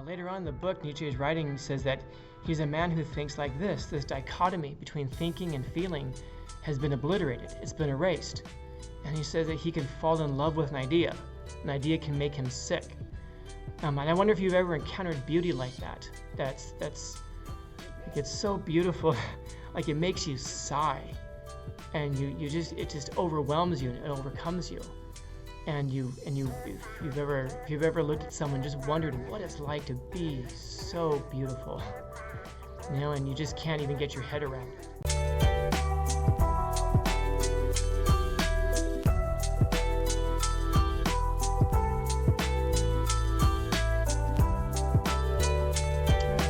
Later on in the book, Nietzsche's writing says that he's a man who thinks like this. This dichotomy between thinking and feeling has been obliterated. It's been erased. And he says that he can fall in love with an idea. An idea can make him sick. And I wonder if you've ever encountered beauty like that. That's like, it's so beautiful, like it makes you sigh, and it just overwhelms you and it overcomes you. And if you've ever looked at someone, just wondered what it's like to be so beautiful, and you just can't even get your head around it.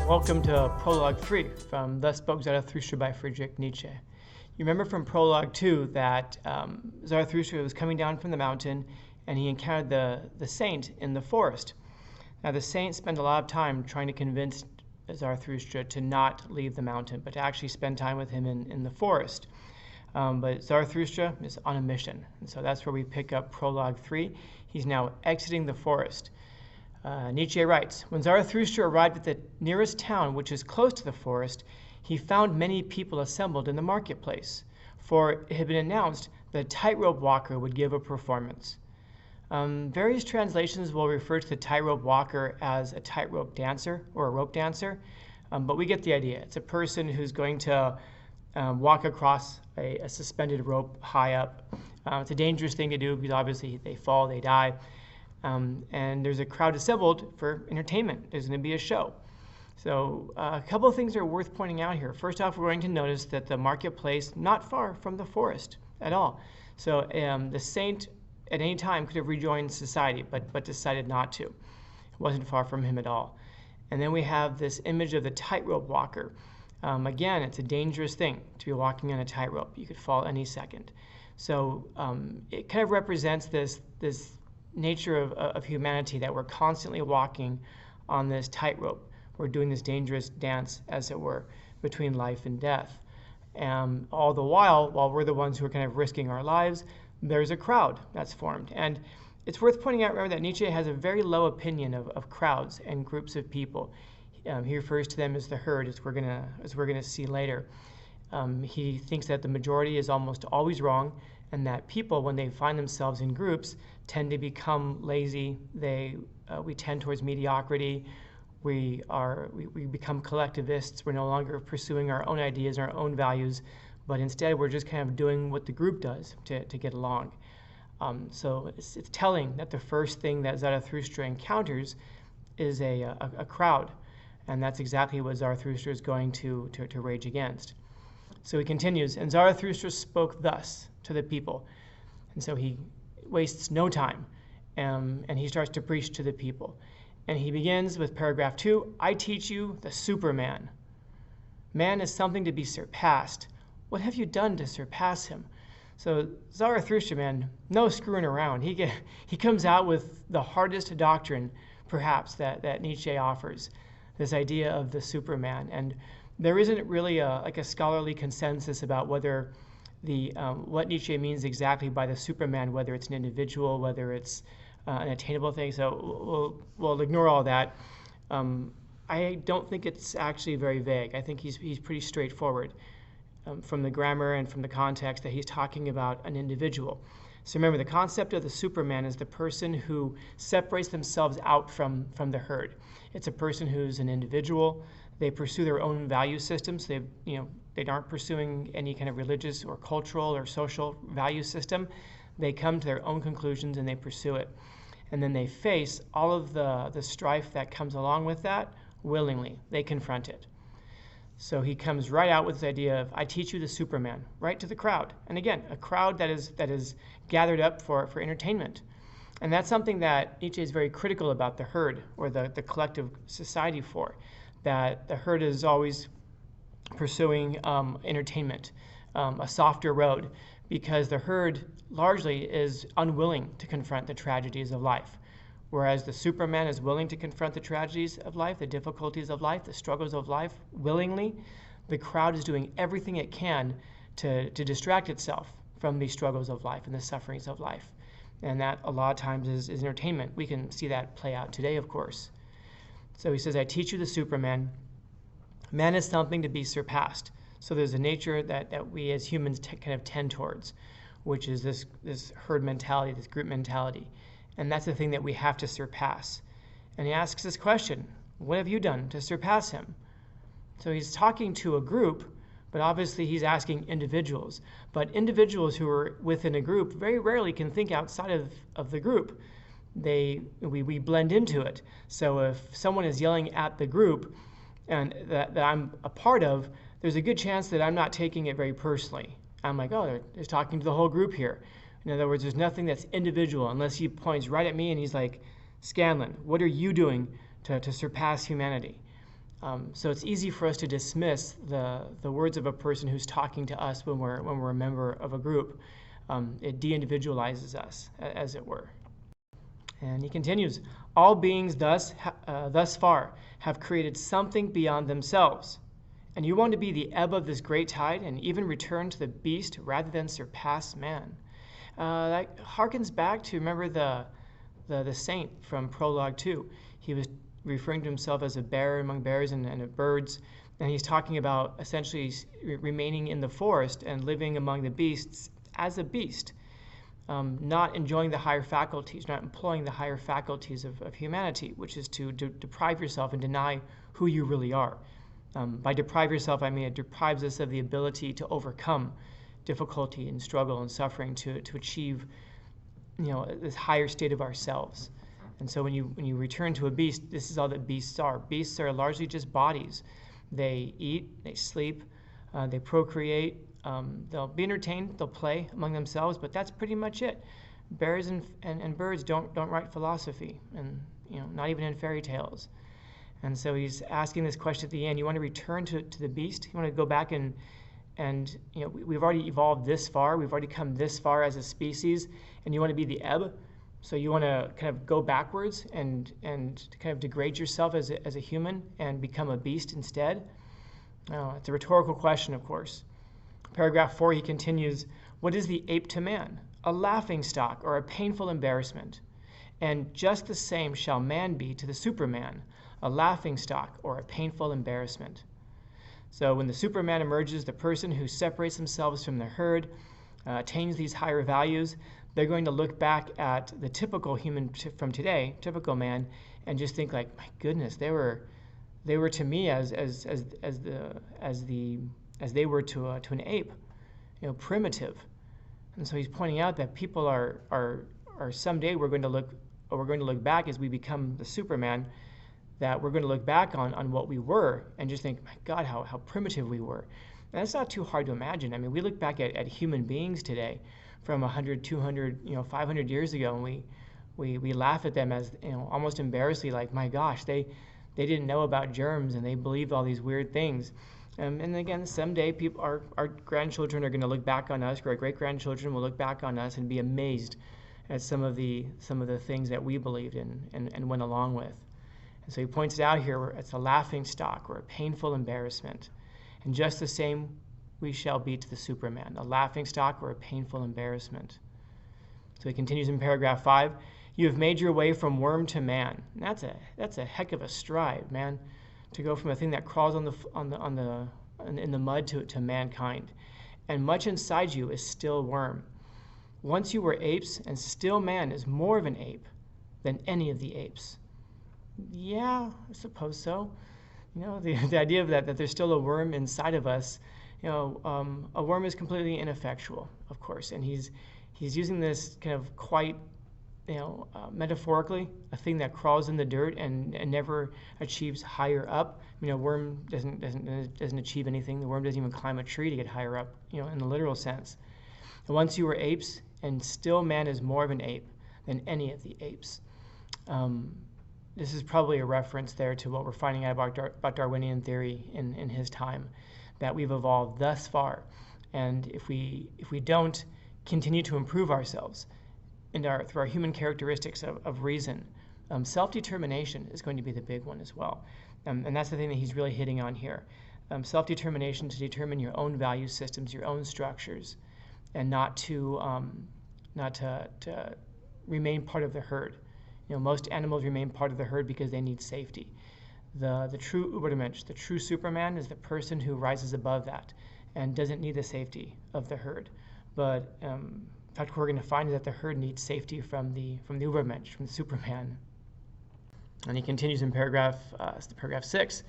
Welcome to Prologue 3 from Thus Spoke Zarathustra by Friedrich Nietzsche. You remember from Prologue 2 that Zarathustra was coming down from the mountain and he encountered the saint in the forest. Now the saint spent a lot of time trying to convince Zarathustra to not leave the mountain, but to actually spend time with him in the forest. But Zarathustra is on a mission, and so that's where we pick up Prologue 3. He's now exiting the forest. Nietzsche writes, when Zarathustra arrived at the nearest town, which is close to the forest, he found many people assembled in the marketplace, for it had been announced that a tightrope walker would give a performance. Various translations will refer to the tightrope walker as a tightrope dancer or a rope dancer, but we get the idea. It's a person who's going to walk across a suspended rope high up. It's a dangerous thing to do because obviously they fall, they die. And there's a crowd assembled for entertainment. There's going to be a show. So a couple of things are worth pointing out here. First off, we're going to notice that the marketplace not far from the forest at all. So the saint at any time could have rejoined society, but decided not to. It wasn't far from him at all. And then we have this image of the tightrope walker. Again, it's a dangerous thing to be walking on a tightrope. You could fall any second. So it kind of represents this nature of humanity, that we're constantly walking on this tightrope. We're doing this dangerous dance, as it were, between life and death. And all the while we're the ones who are kind of risking our lives, there's a crowd that's formed. And it's worth pointing out, remember, that Nietzsche has a very low opinion of crowds and groups of people. He refers to them as the herd, as we're gonna see later. He thinks that the majority is almost always wrong, and that people, when they find themselves in groups, tend to become lazy. We tend towards mediocrity. We become collectivists. We're no longer pursuing our own ideas, our own values, but instead we're just kind of doing what the group does to get along. So it's telling that the first thing that Zarathustra encounters is a crowd, and that's exactly what Zarathustra is going to rage against. So he continues, and Zarathustra spoke thus to the people. And so he wastes no time, and he starts to preach to the people. And he begins with paragraph 2, I teach you the Superman. Man is something to be surpassed. What have you done to surpass him? So Zarathustra, man, no screwing around. He comes out with the hardest doctrine, perhaps, that Nietzsche offers, this idea of the Superman. And there isn't really a scholarly consensus about whether what Nietzsche means exactly by the Superman, whether it's an individual, whether it's an attainable thing. So we'll ignore all that. I don't think it's actually very vague. I think he's pretty straightforward from the grammar and from the context that he's talking about an individual. So remember, the concept of the Superman is the person who separates themselves out from the herd. It's a person who's an individual. They pursue their own value systems. They aren't pursuing any kind of religious or cultural or social value system. They come to their own conclusions and they pursue it. And then they face all of the strife that comes along with that willingly. They confront it. So he comes right out with this idea of, I teach you the Superman, right to the crowd. And again, a crowd that is gathered up for entertainment. And that's something that Nietzsche is very critical about the herd, or the collective society for, that the herd is always pursuing entertainment, a softer road, because the herd largely is unwilling to confront the tragedies of life, whereas the Superman is willing to confront the tragedies of life, the difficulties of life, the struggles of life willingly. The crowd is doing everything it can to distract itself from the struggles of life and the sufferings of life. And that a lot of times is entertainment. We can see that play out today, of course. So he says, I teach you the Superman. Man is something to be surpassed. So there's a nature that we as humans kind of tend towards, which is this herd mentality, this group mentality. And that's the thing that we have to surpass. And he asks this question, what have you done to surpass him? So he's talking to a group, but obviously he's asking individuals. But individuals who are within a group very rarely can think outside of the group. We blend into it. So if someone is yelling at the group and that I'm a part of, there's a good chance that I'm not taking it very personally. I'm like, oh, they're talking to the whole group here. In other words, there's nothing that's individual unless he points right at me and he's like, Scanlon, what are you doing to surpass humanity? So it's easy for us to dismiss the words of a person who's talking to us when we're a member of a group. It de-individualizes us, as it were. And he continues, all beings thus far have created something beyond themselves. And you want to be the ebb of this great tide and even return to the beast rather than surpass man. That harkens back to, remember the saint from Prologue 2. He was referring to himself as a bear among bears and birds. And he's talking about essentially remaining in the forest and living among the beasts as a beast. Not enjoying the higher faculties, not employing the higher faculties of humanity, which is to deprive yourself and deny who you really are. By deprive yourself, I mean it deprives us of the ability to overcome difficulty and struggle and suffering to achieve, this higher state of ourselves. And so when you return to a beast, this is all that beasts are. Beasts are largely just bodies. They eat, they sleep, they procreate. They'll be entertained, they'll play among themselves, but that's pretty much it. Bears and birds don't write philosophy, and not even in fairy tales. And so he's asking this question at the end. You want to return to the beast? You want to go back and we've already evolved this far. We've already come this far as a species, and you want to be the ebb. So you want to kind of go backwards and kind of degrade yourself as a human and become a beast instead? No, it's a rhetorical question, of course. Paragraph 4, he continues, what is the ape to man? A laughingstock or a painful embarrassment. And just the same shall man be to the Superman, a laughingstock or a painful embarrassment. So when the Superman emerges, the person who separates themselves from the herd, attains these higher values, they're going to look back at the typical human from today, typical man, and just think like, my goodness, they were to me as they were to an ape, primitive. And so he's pointing out that people are someday we're going to look back as we become the Superman, that we're going to look back on what we were and just think, my God, how primitive we were. And that's not too hard to imagine. I mean, we look back at human beings today from 100, 200, 500 years ago, and we laugh at them as, almost embarrassingly, like, my gosh, they didn't know about germs and they believed all these weird things. And again, someday our grandchildren are going to look back on us, or our great-grandchildren will look back on us and be amazed at some of the things that we believed in and went along with. And so he points it out here, it's a laughing stock or a painful embarrassment. And just the same we shall be to the Superman, a laughing stock or a painful embarrassment. So he continues in paragraph 5, you have made your way from worm to man. And that's a heck of a stride, man, to go from a thing that crawls in the mud to mankind. And much inside you is still worm. Once you were apes, and still man is more of an ape than any of the apes. Yeah, I suppose so. The idea of that there's still a worm inside of us, a worm is completely ineffectual, of course, and he's using this kind of quite, metaphorically, a thing that crawls in the dirt and never achieves higher up. A worm doesn't achieve anything. The worm doesn't even climb a tree to get higher up, in the literal sense. And once you were apes, and still man is more of an ape than any of the apes. This is probably a reference there to what we're finding out about Darwinian theory in his time, that we've evolved thus far. And if we don't continue to improve ourselves through our human characteristics of reason, self-determination is going to be the big one as well. And that's the thing that he's really hitting on here. Self-determination to determine your own value systems, your own structures, and not to remain part of the herd. Most animals remain part of the herd because they need safety. The true Übermensch, the true Superman, is the person who rises above that and doesn't need the safety of the herd. But in fact, what we're going to find is that the herd needs safety from the Übermensch, from the Superman. And he continues in paragraph 6.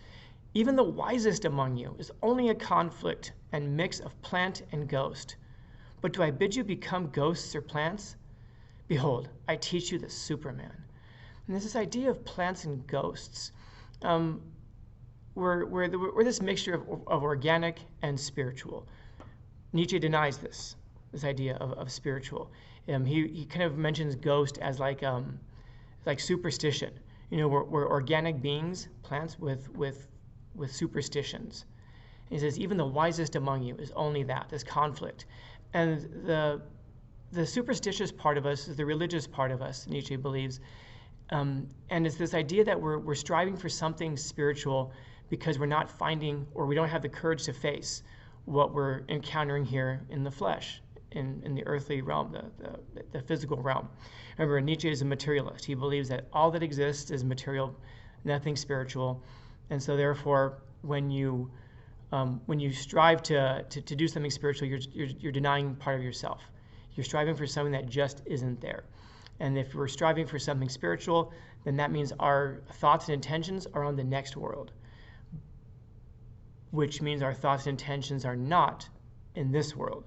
Even the wisest among you is only a conflict and mix of plant and ghost. But do I bid you become ghosts or plants? Behold, I teach you the Superman. And there's this idea of plants and ghosts. We're this mixture of organic and spiritual. Nietzsche denies this idea of spiritual. He kind of mentions ghost as like superstition. We're organic beings, plants with superstitions. And he says, even the wisest among you is only that, this conflict. And the superstitious part of us is the religious part of us, Nietzsche believes. And it's this idea that we're striving for something spiritual because we're not finding, or we don't have the courage to face what we're encountering here in the flesh, in the earthly realm, the physical realm. Remember, Nietzsche is a materialist. He believes that all that exists is material, nothing spiritual. And so therefore, when you strive to do something spiritual, you're denying part of yourself. You're striving for something that just isn't there. And if we're striving for something spiritual, then that means our thoughts and intentions are on the next world, which means our thoughts and intentions are not in this world.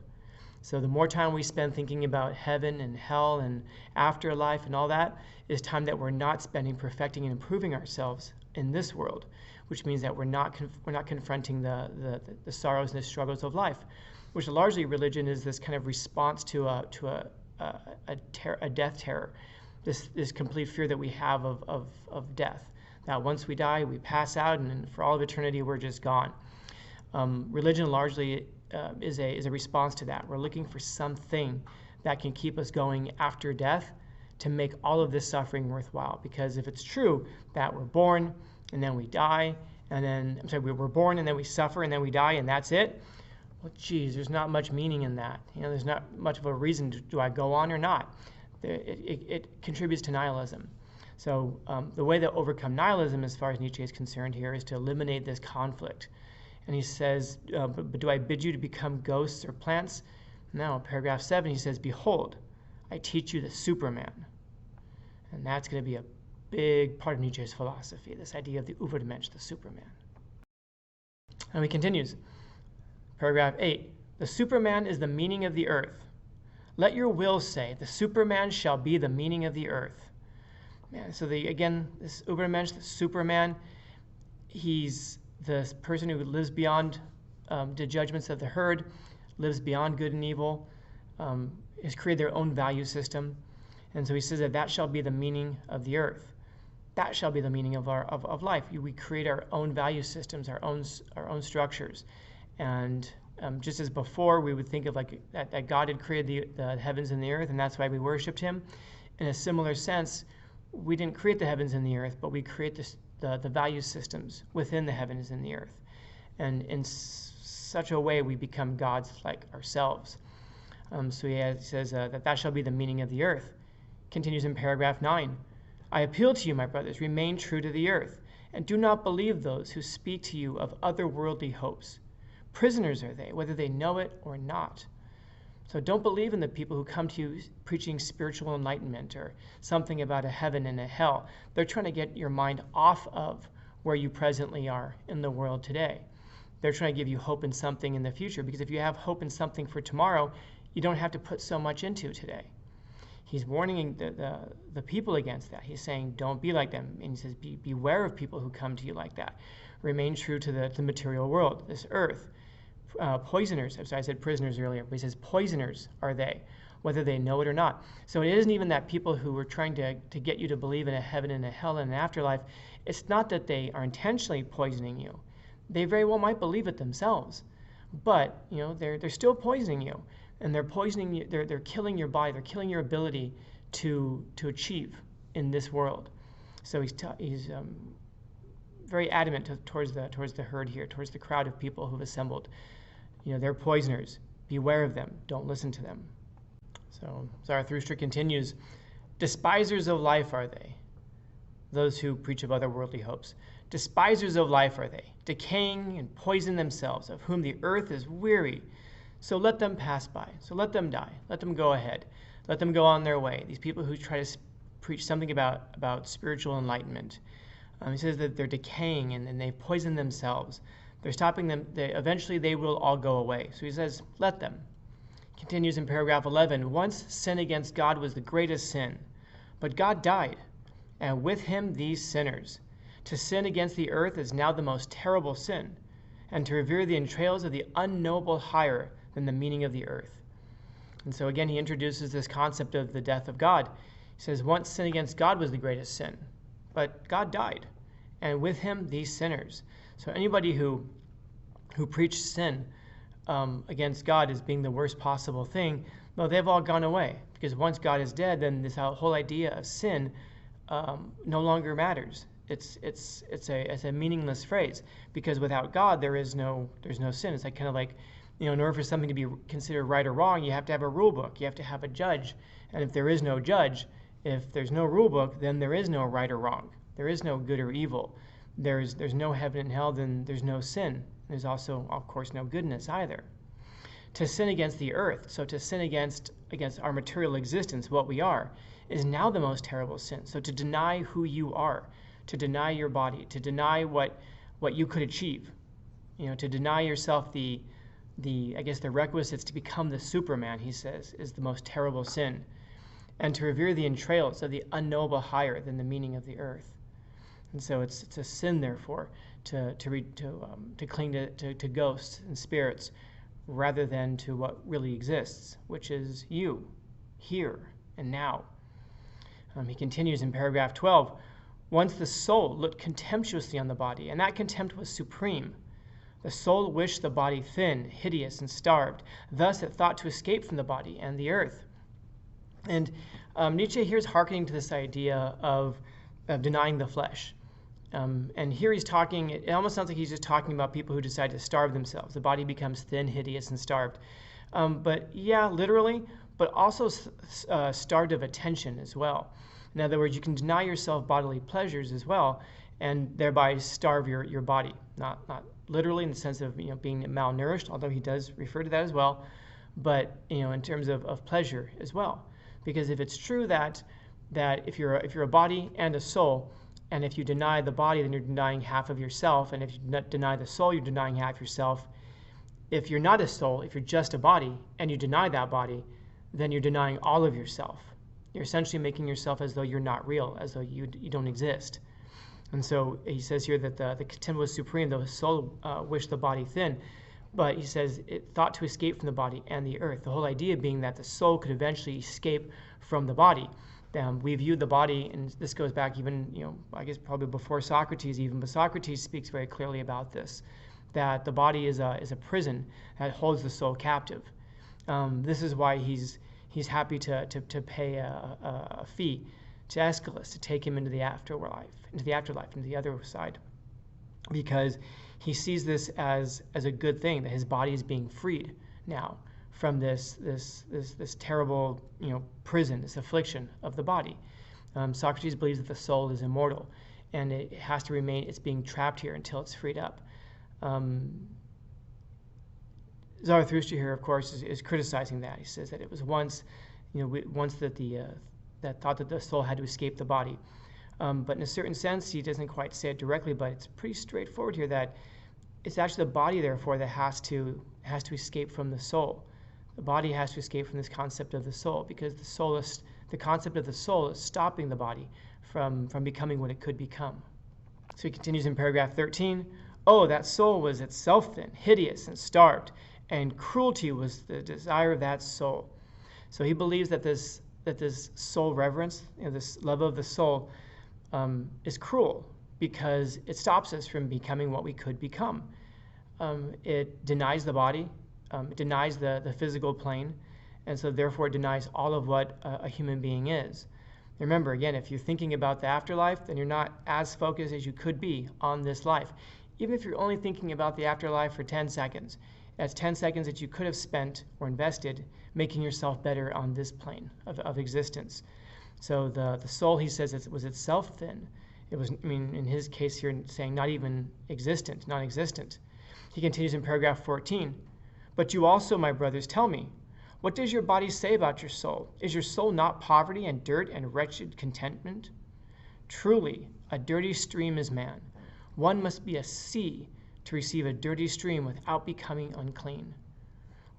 So the more time we spend thinking about heaven and hell and afterlife and all that is time that we're not spending perfecting and improving ourselves in this world, which means that we're not confronting the sorrows and the struggles of life, which largely religion is this kind of response to a death terror, this complete fear that we have of death, that once we die, we pass out, and for all of eternity, we're just gone. Religion largely is a response to that. We're looking for something that can keep us going after death to make all of this suffering worthwhile. Because if it's true that we're born and then we die, and then, we're born and then we suffer and then we die and that's it, well, geez, there's not much meaning in that. There's not much of a reason do I go on or not. It contributes to nihilism. So the way to overcome nihilism, as far as Nietzsche is concerned here, is to eliminate this conflict. And he says, but do I bid you to become ghosts or plants? No, paragraph 7, he says, behold, I teach you the Superman. And that's going to be a big part of Nietzsche's philosophy, this idea of the Übermensch, the Superman. And he continues, paragraph 8, the Superman is the meaning of the earth. Let your will say, the Superman shall be the meaning of the earth. Man, so this Übermensch, the Superman, he's the person who lives beyond the judgments of the herd, lives beyond good and evil, has created their own value system. And so he says that shall be the meaning of the earth. That shall be the meaning of life. We create our own value systems, our own structures. And just as before, we would think of that God had created the heavens and the earth, and that's why we worshipped him. In a similar sense, we didn't create the heavens and the earth, but we create the value systems within the heavens and the earth. And in such a way, we become gods like ourselves. So he says that shall be the meaning of the earth. Continues in paragraph 9. I appeal to you, my brothers, remain true to the earth, and do not believe those who speak to you of otherworldly hopes. Prisoners are they, whether they know it or not. So don't believe in the people who come to you preaching spiritual enlightenment or something about a heaven and a hell. They're trying to get your mind off of where you presently are in the world today. They're trying to give you hope in something in the future, because if you have hope in something for tomorrow, you don't have to put so much into today. He's warning the people against that. He's saying, don't be like them. And he says, beware of people who come to you like that. Remain true to the material world, this earth. Poisoners, I said prisoners earlier, but he says poisoners are they, whether they know it or not. So it isn't even that people who are trying to get you to believe in a heaven and a hell and an afterlife, it's not that they are intentionally poisoning you. They very well might believe it themselves, but they're still poisoning you, and they're poisoning you. They're killing your body. They're killing your ability to achieve in this world. So he's very adamant towards the herd here, towards the crowd of people who've assembled. They're poisoners. Beware of them. Don't listen to them. So Zarathustra continues, despisers of life are they, those who preach of otherworldly hopes. Despisers of life are they, decaying and poison themselves, of whom the earth is weary. So let them pass by. So let them die. Let them go ahead. Let them go on their way. These people who try to preach something about spiritual enlightenment. He says that they're decaying and they poison themselves. They're stopping them. Eventually they will all go away. So he says, let them. Continues in paragraph 11. Once sin against God was the greatest sin, but God died, and with him these sinners. To sin against the earth is now the most terrible sin, and to revere the entrails of the unknowable higher than the meaning of the earth. And so again, he introduces this concept of the death of God. He says, once sin against God was the greatest sin, but God died, and with him these sinners. So anybody who preached sin against God as being the worst possible thing, well, they've all gone away, because once God is dead, then this whole idea of sin no longer matters. It's a meaningless phrase, because without God there's no sin. It's like kind of like, in order for something to be considered right or wrong, you have to have a rule book. You have to have a judge, and if there is no judge, if there's no rule book, then there is no right or wrong. There is no good or evil. There's no heaven and hell. Then there's no sin. There's also, of course, no goodness either. To sin against the earth, so to sin against our material existence, what we are, is now the most terrible sin. So to deny who you are, to deny your body, to deny what you could achieve, to deny yourself the requisites to become the Superman, he says, is the most terrible sin. And to revere the entrails of the unknowable higher than the meaning of the earth. And so it's a sin, therefore, to cling to ghosts and spirits rather than to what really exists, which is you, here and now. He continues in paragraph 12. Once the soul looked contemptuously on the body, and that contempt was supreme. The soul wished the body thin, hideous, and starved. Thus it thought to escape from the body and the earth. And Nietzsche here is hearkening to this idea of denying the flesh. And here he's talking, it almost sounds like he's just talking about people who decide to starve themselves. The body becomes thin, hideous, and starved. But yeah, literally, but also starved of attention as well. In other words, you can deny yourself bodily pleasures as well, and thereby starve your body. Not literally in the sense of being malnourished, although he does refer to that as well, but in terms of pleasure as well. Because if it's true that if you're a body and a soul, and if you deny the body, then you're denying half of yourself, and if you deny the soul, you're denying half yourself. If you're not a soul, if you're just a body, and you deny that body, then you're denying all of yourself. You're essentially making yourself as though you're not real, as though you don't exist. And so he says here that the contempt was supreme, though his soul wished the body thin. But he says it thought to escape from the body and the earth. The whole idea being that the soul could eventually escape from the body. We viewed the body, and this goes back even, I guess probably before Socrates even, but Socrates speaks very clearly about this, that the body is a prison that holds the soul captive. This is why he's happy to pay a fee to Aeschylus to take him into the afterlife, into the other side, because he sees this as a good thing, that his body is being freed now from this terrible prison, this affliction of the body. Socrates believes that the soul is immortal, and it has to remain. It's being trapped here until it's freed up. Zarathustra here, of course, is criticizing that. He says that it was once that thought that the soul had to escape the body. But in a certain sense, he doesn't quite say it directly, but it's pretty straightforward here that it's actually the body, therefore, that has to escape from the soul. The body has to escape from this concept of the soul, because the concept of the soul is stopping the body from becoming what it could become. So he continues in paragraph 13. Oh, that soul was itself thin, hideous, and starved, and cruelty was the desire of that soul. So he believes that this soul reverence, this love of the soul, is cruel, because it stops us from becoming what we could become. It denies the body, it denies the physical plane, and so therefore it denies all of what a human being is. Remember, again, if you're thinking about the afterlife, then you're not as focused as you could be on this life. Even if you're only thinking about the afterlife for 10 seconds, that's 10 seconds that you could have spent or invested making yourself better on this plane of existence. So the soul, he says, was itself thin. It was, I mean, in his case here, saying not even existent, non-existent. He continues in paragraph 14. But you also, my brothers, tell me, what does your body say about your soul? Is your soul not poverty and dirt and wretched contentment? Truly, a dirty stream is man. One must be a sea to receive a dirty stream without becoming unclean.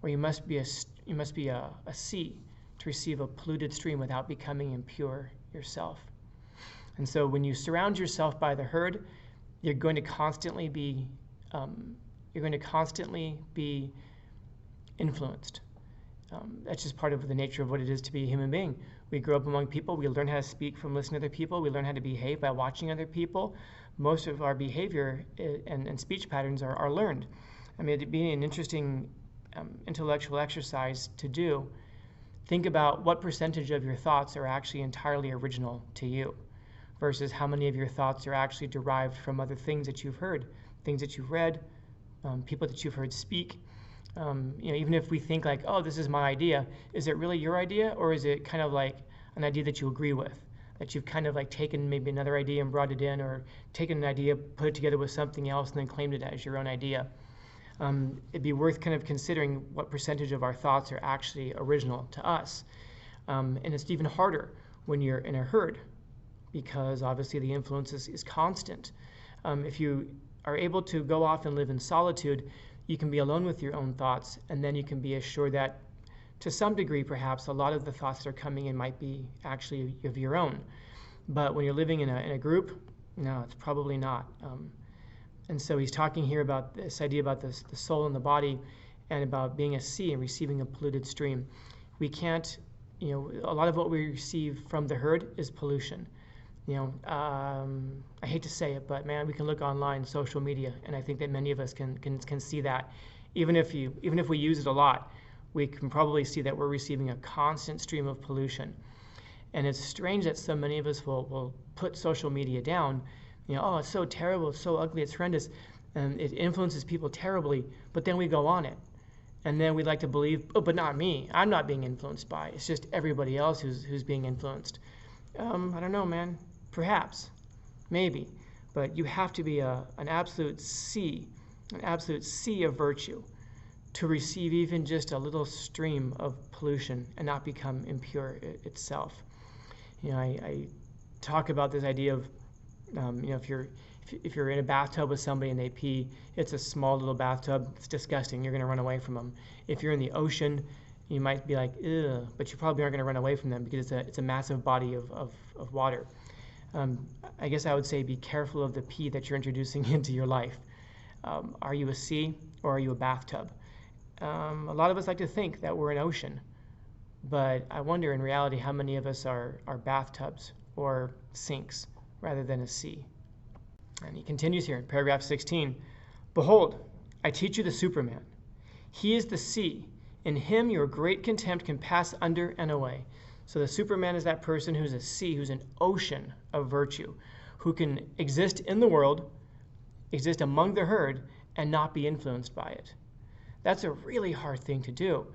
Or you must be a sea to receive a polluted stream without becoming impure yourself. And so when you surround yourself by the herd, you're going to constantly be influenced. That's just part of the nature of what it is to be a human being. We grow up among people. We learn how to speak from listening to other people. We learn how to behave by watching other people. Most of our behavior and speech patterns are learned. I mean, it'd be an interesting intellectual exercise to do. Think about what percentage of your thoughts are actually entirely original to you versus how many of your thoughts are actually derived from other things that you've heard, things that you've read, people that you've heard speak. Even if we think like, oh, this is my idea, is it really your idea, or is it kind of like an idea that you agree with, that you've kind of like taken maybe another idea and brought it in, or taken an idea, put it together with something else, and then claimed it as your own idea? It'd be worth kind of considering what percentage of our thoughts are actually original to us. And it's even harder when you're in a herd, because obviously the influence is constant. If you are able to go off and live in solitude, you can be alone with your own thoughts, and then you can be assured that to some degree, perhaps, a lot of the thoughts that are coming in might be actually of your own. But when you're living in a group, no, it's probably not. And so he's talking here about this idea about the soul and the body, and about being a sea and receiving a polluted stream. We can't, a lot of what we receive from the herd is pollution. I hate to say it, but man, we can look online, social media, and I think that many of us can see that. Even if we use it a lot, we can probably see that we're receiving a constant stream of pollution. And it's strange that so many of us will put social media down. Oh, it's so terrible, it's so ugly, it's horrendous, and it influences people terribly, but then we go on it. And then we like to believe, oh, but not me. I'm not being influenced by it. It's just everybody else who's being influenced. I don't know, man. Perhaps, maybe, but you have to be an absolute sea of virtue to receive even just a little stream of pollution and not become impure itself. I talk about this idea of, if you're in a bathtub with somebody and they pee, it's a small little bathtub. It's disgusting. You're going to run away from them. If you're in the ocean, you might be like, ugh, but you probably aren't going to run away from them because it's a massive body of water. I guess I would say be careful of the pee that you're introducing into your life. Are you a sea or are you a bathtub? A lot of us like to think that we're an ocean, but I wonder in reality how many of us are bathtubs or sinks rather than a sea. And he continues here in paragraph 16. Behold, I teach you the Superman. He is the sea. In him your great contempt can pass under and away. So the Superman is that person who's a sea, who's an ocean of virtue, who can exist in the world, exist among the herd, and not be influenced by it. That's a really hard thing to do.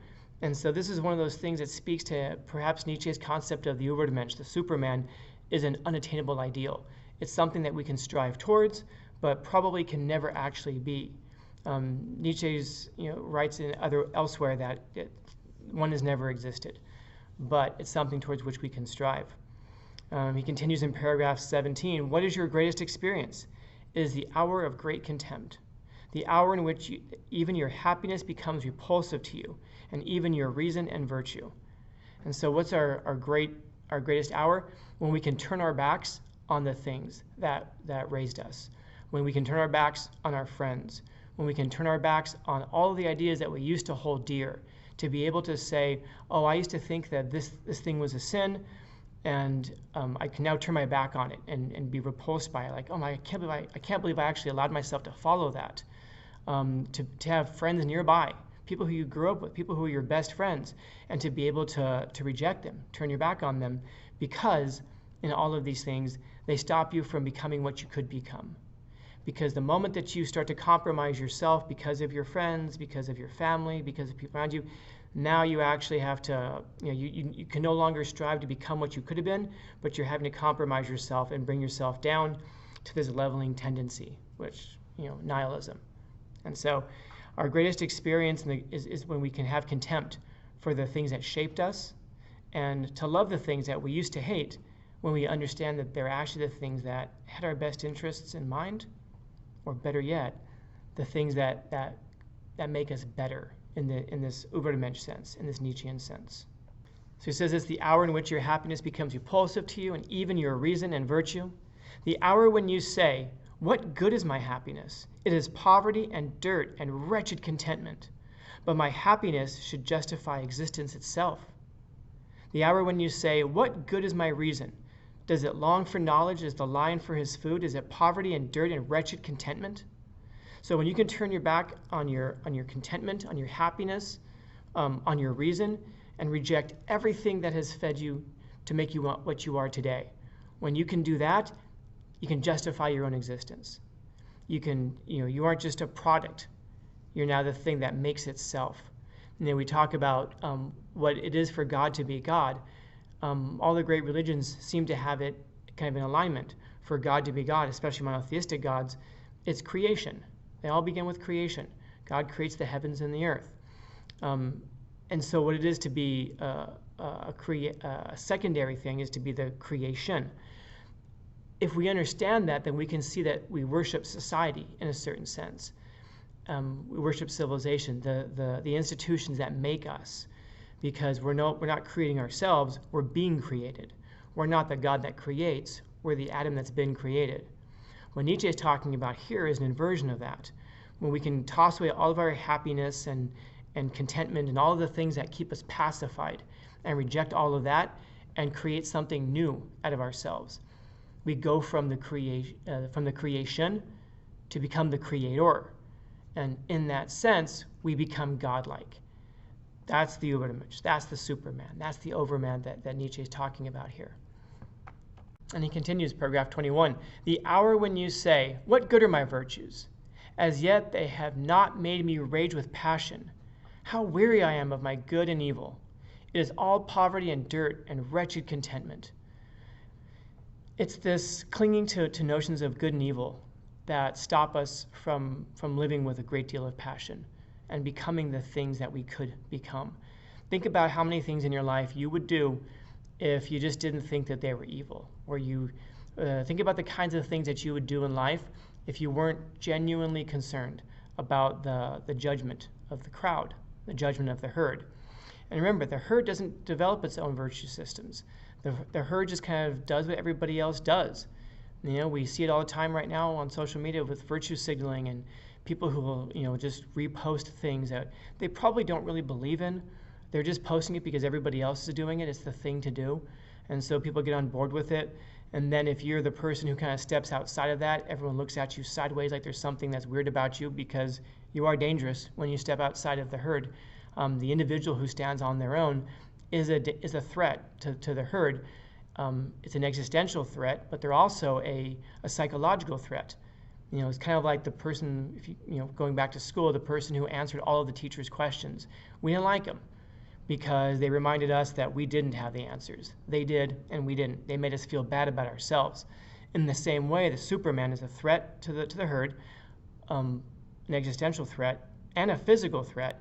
And so this is one of those things that speaks to perhaps Nietzsche's concept of the Übermensch. The Superman is an unattainable ideal. It's something that we can strive towards, but probably can never actually be. Nietzsche's writes elsewhere that one has never existed, but it's something towards which we can strive. He continues in paragraph 17, what is your greatest experience? It is the hour of great contempt, the hour in which even your happiness becomes repulsive to you, and even your reason and virtue. And so what's our greatest hour? When we can turn our backs on the things that raised us, when we can turn our backs on our friends, when we can turn our backs on all of the ideas that we used to hold dear, to be able to say, oh, I used to think that this thing was a sin, and I can now turn my back on it and be repulsed by it. Like, oh, I can't believe I actually allowed myself to follow that. To have friends nearby, people who you grew up with, people who are your best friends, and to be able to reject them, turn your back on them, because in all of these things, they stop you from becoming what you could become. Because the moment that you start to compromise yourself because of your friends, because of your family, because of people around you, Now you actually have to, you can no longer strive to become what you could have been, but you're having to compromise yourself and bring yourself down to this leveling tendency, which, nihilism. And so our greatest experience is when we can have contempt for the things that shaped us and to love the things that we used to hate when we understand that they're actually the things that had our best interests in mind, or better yet, the things that make us better in this Übermensch sense, in this Nietzschean sense. So he says it's the hour in which your happiness becomes repulsive to you and even your reason and virtue. The hour when you say, what good is my happiness? It is poverty and dirt and wretched contentment. But my happiness should justify existence itself. The hour when you say, what good is my reason? Does it long for knowledge as the lion for his food? Is it poverty and dirt and wretched contentment? So when you can turn your back on your contentment, on your happiness, on your reason, and reject everything that has fed you to make you what you are today. When you can do that, you can justify your own existence. You aren't just a product. You're now the thing that makes itself. And then we talk about what it is for God to be God. All the great religions seem to have it kind of in alignment. For God to be God, especially monotheistic gods, it's creation. They all begin with creation. God creates the heavens and the earth. And so what it is to be a secondary thing is to be the creation. If we understand that, then we can see that we worship society in a certain sense. We worship civilization, the institutions that make us, because we're not creating ourselves, we're being created. We're not the God that creates, we're the atom that's been created. What Nietzsche is talking about here is an inversion of that, when we can toss away all of our happiness and contentment and all of the things that keep us pacified and reject all of that and create something new out of ourselves. We go from the creation to become the creator. And in that sense, we become godlike. That's the Übermensch. That's the Superman. That's the Overman that Nietzsche is talking about here. And he continues, paragraph 21. The hour when you say, what good are my virtues? As yet they have not made me rage with passion. How weary I am of my good and evil. It is all poverty and dirt and wretched contentment. It's this clinging to notions of good and evil that stop us from living with a great deal of passion and becoming the things that we could become. Think about how many things in your life you would do if you just didn't think that they were evil. Or you think about the kinds of things that you would do in life if you weren't genuinely concerned about the judgment of the crowd, the judgment of the herd. And remember, the herd doesn't develop its own virtue systems. The herd just kind of does what everybody else does. We see it all the time right now on social media with virtue signaling and people who will, just repost things that they probably don't really believe in. They're just posting it because everybody else is doing it. It's the thing to do. And so people get on board with it. And then if you're the person who kind of steps outside of that, everyone looks at you sideways like there's something that's weird about you because you are dangerous when you step outside of the herd. The individual who stands on their own is a threat to the herd. It's an existential threat, but they're also a psychological threat. It's kind of like the person, if going back to school, the person who answered all of the teacher's questions. We didn't like them because they reminded us that we didn't have the answers. They did, and we didn't. They made us feel bad about ourselves. In the same way, the Superman is a threat to the herd, an existential threat, and a physical threat,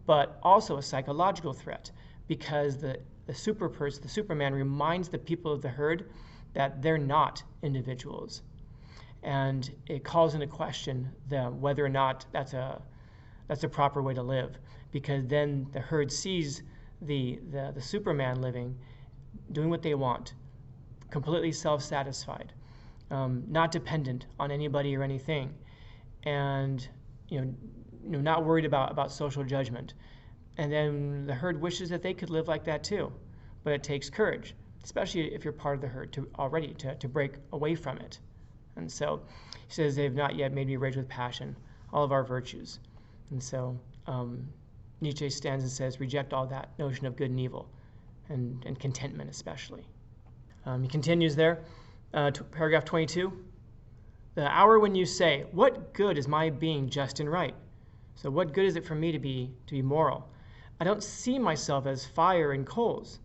but also a psychological threat, because the Superman reminds the people of the herd that they're not individuals. And it calls into question whether or not that's a proper way to live, because then the herd sees the Superman living, doing what they want, completely self-satisfied, not dependent on anybody or anything, and not worried about social judgment. And then the herd wishes that they could live like that too, but it takes courage, especially if you're part of the herd, to break away from it. And so he says, they've not yet made me rage with passion, all of our virtues. And so Nietzsche stands and says, reject all that notion of good and evil, and contentment especially. He continues there, paragraph 22. The hour when you say, what good is my being just and right? So what good is it for me to be moral? I don't see myself as fire and coals.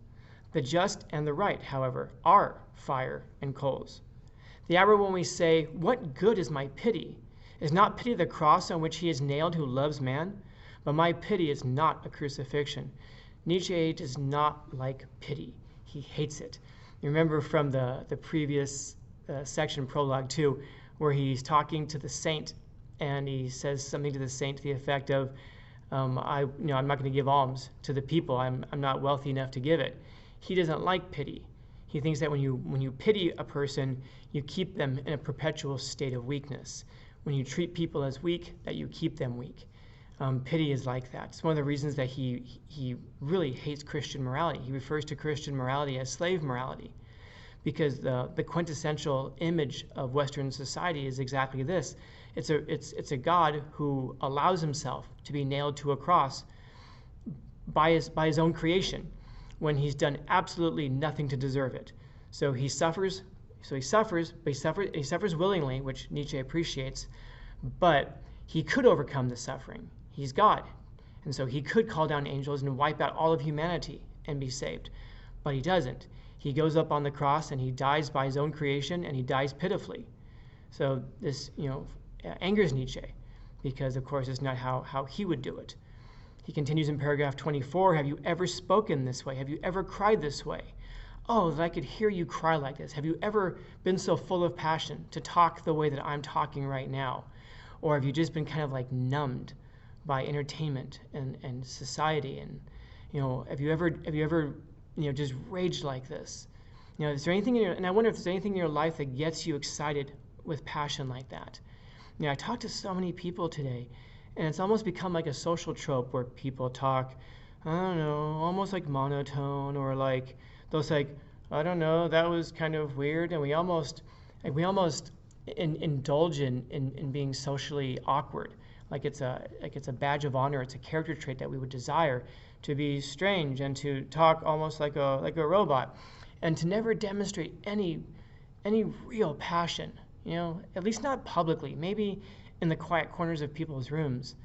The just and the right, however, are fire and coals. The hour when we say, what good is my pity? Is not pity the cross on which he is nailed who loves man? But my pity is not a crucifixion. Nietzsche does not like pity. He hates it. You remember from the previous section, Prologue 2, where he's talking to the saint, and he says something to the saint to the effect of, I'm not going to give alms to the people. I'm not wealthy enough to give it. He doesn't like pity. He thinks that when you pity a person, you keep them in a perpetual state of weakness. When you treat people as weak, that you keep them weak. Pity is like that. It's one of the reasons that he really hates Christian morality. He refers to Christian morality as slave morality, because the quintessential image of Western society is exactly this. It's a God who allows himself to be nailed to a cross by his own creation, when he's done absolutely nothing to deserve it. So he suffers, but he suffers willingly, which Nietzsche appreciates, but he could overcome the suffering. He's God, and so he could call down angels and wipe out all of humanity and be saved, but he doesn't. He goes up on the cross and he dies by his own creation, and he dies pitifully. So this, angers Nietzsche, because of course it's not how he would do it. He continues in paragraph 24, have you ever spoken this way? Have you ever cried this way? Oh, that I could hear you cry like this. Have you ever been so full of passion to talk the way that I'm talking right now? Or have you just been kind of like numbed by entertainment and society? And, have you ever just raged like this? Is there anything and I wonder if there's anything in your life that gets you excited with passion like that? I talked to so many people today, and it's almost become like a social trope where people talk, I don't know, almost like monotone, or like they'll say, I don't know, that was kind of weird, and we almost indulge in being socially awkward, like it's a badge of honor. It's a character trait that we would desire, to be strange and to talk almost like a robot, and to never demonstrate any real passion. At least not publicly. Maybe in the quiet corners of people's rooms.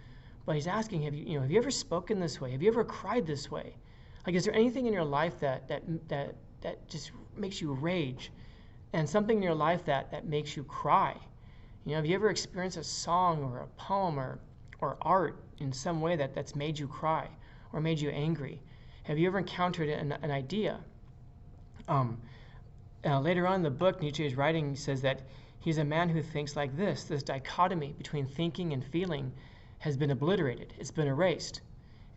But he's asking, have you ever spoken this way? Have you ever cried this way? Like, is there anything in your life that just makes you rage, and something in your life that makes you cry? Have you ever experienced a song or a poem or art in some way that's made you cry or made you angry? Have you ever encountered an idea? Later on in the book, Nietzsche is writing, he says that he's a man who thinks like this. This dichotomy between thinking and feeling has been obliterated. It's been erased.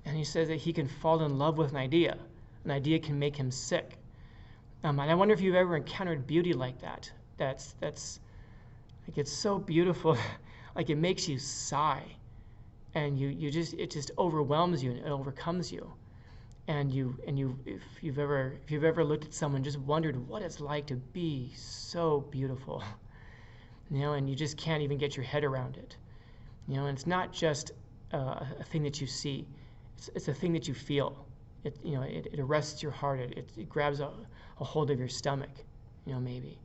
And he says that he can fall in love with an idea. An idea can make him sick. And I wonder if you've ever encountered beauty like that. That's like, it's so beautiful, like it makes you sigh, and it just overwhelms you and it overcomes you. And if you've ever looked at someone, just wondered what it's like to be so beautiful. And you just can't even get your head around it. And it's not just a thing that you see; it's a thing that you feel. It arrests your heart. It grabs a hold of your stomach, maybe.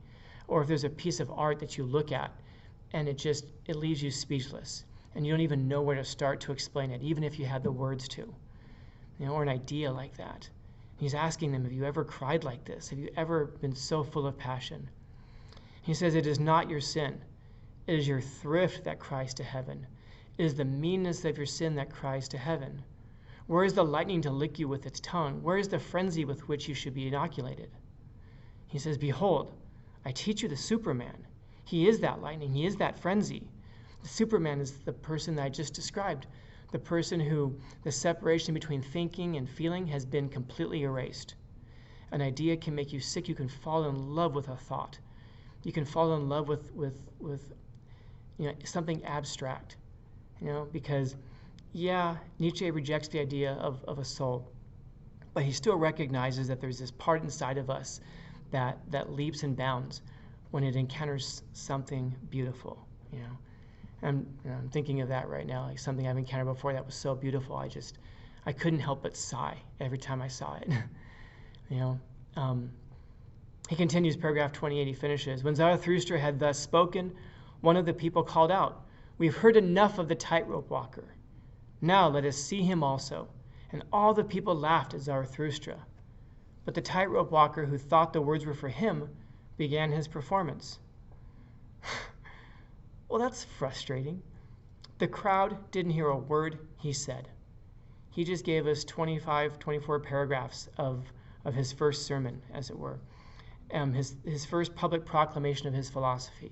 Or if there's a piece of art that you look at, and it leaves you speechless, and you don't even know where to start to explain it, even if you had the words to. Or an idea like that. He's asking them, have you ever cried like this? Have you ever been so full of passion? He says, it is not your sin. It is your thrift that cries to heaven. It is the meanness of your sin that cries to heaven. Where is the lightning to lick you with its tongue? Where is the frenzy with which you should be inoculated? He says, behold, I teach you the Superman. He is that lightning. He is that frenzy. The Superman is the person that I just described, the person who the separation between thinking and feeling has been completely erased. An idea can make you sick. You can fall in love with a thought. You can fall in love with something abstract, because, Nietzsche rejects the idea of a soul, but he still recognizes that there's this part inside of us that leaps and bounds when it encounters something beautiful, I'm thinking of that right now, like something I've encountered before that was so beautiful. I couldn't help but sigh every time I saw it. He continues, paragraph 28, he finishes, when Zarathustra had thus spoken, one of the people called out, we've heard enough of the tightrope walker. Now let us see him also, and all the people laughed at Zarathustra. But the tightrope walker who thought the words were for him began his performance. Well, that's frustrating. The crowd didn't hear a word he said. He just gave us 24 paragraphs of his first sermon, as it were, his first public proclamation of his philosophy,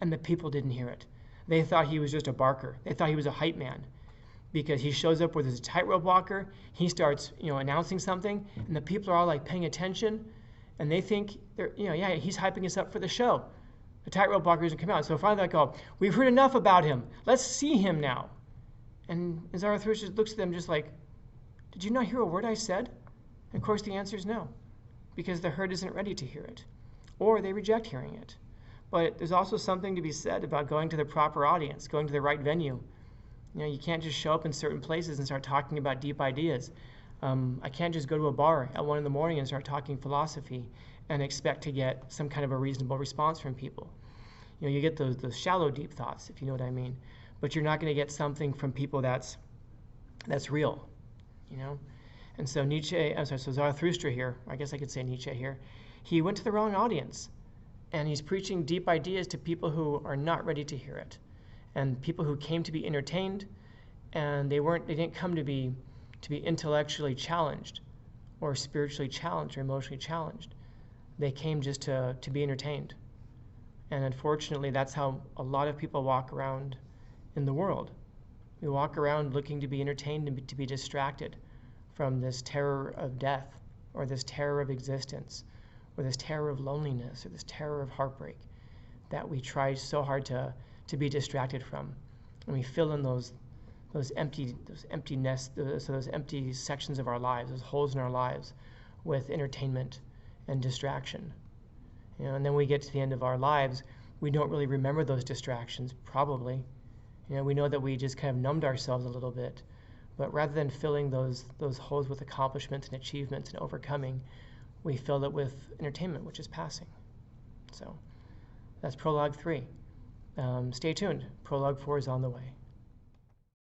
and the people didn't hear it. They thought he was just a barker. They thought he was a hype man, because he shows up with his tightrope walker, he starts, announcing something, and the people are all like paying attention, and they think he's hyping us up for the show. The tightrope walker doesn't come out. So finally they go, we've heard enough about him. Let's see him now. And Zarathustra looks at them just like, did you not hear a word I said? And of course the answer is no, because the herd isn't ready to hear it, or they reject hearing it. But there's also something to be said about going to the proper audience, going to the right venue. You can't just show up in certain places and start talking about deep ideas. I can't just go to a bar at 1 a.m. and start talking philosophy and expect to get some kind of a reasonable response from people. You get those shallow, deep thoughts, if you know what I mean. But you're not going to get something from people that's real, And so so Zarathustra here, I guess I could say Nietzsche here, he went to the wrong audience, and he's preaching deep ideas to people who are not ready to hear it, and people who came to be entertained, and they didn't come to be intellectually challenged, or spiritually challenged, or emotionally challenged. They came just to be entertained. And unfortunately, that's how a lot of people walk around in the world. We walk around looking to be entertained and to be distracted from this terror of death, or this terror of existence, or this terror of loneliness, or this terror of heartbreak that we try so hard to be distracted from. And we fill in those empty sections of our lives, those holes in our lives, with entertainment and distraction. And then we get to the end of our lives, we don't really remember those distractions, probably. We know that we just kind of numbed ourselves a little bit. But rather than filling those holes with accomplishments and achievements and overcoming, we filled it with entertainment, which is passing. So that's Prologue 3. Stay tuned. Prologue 4 is on the way.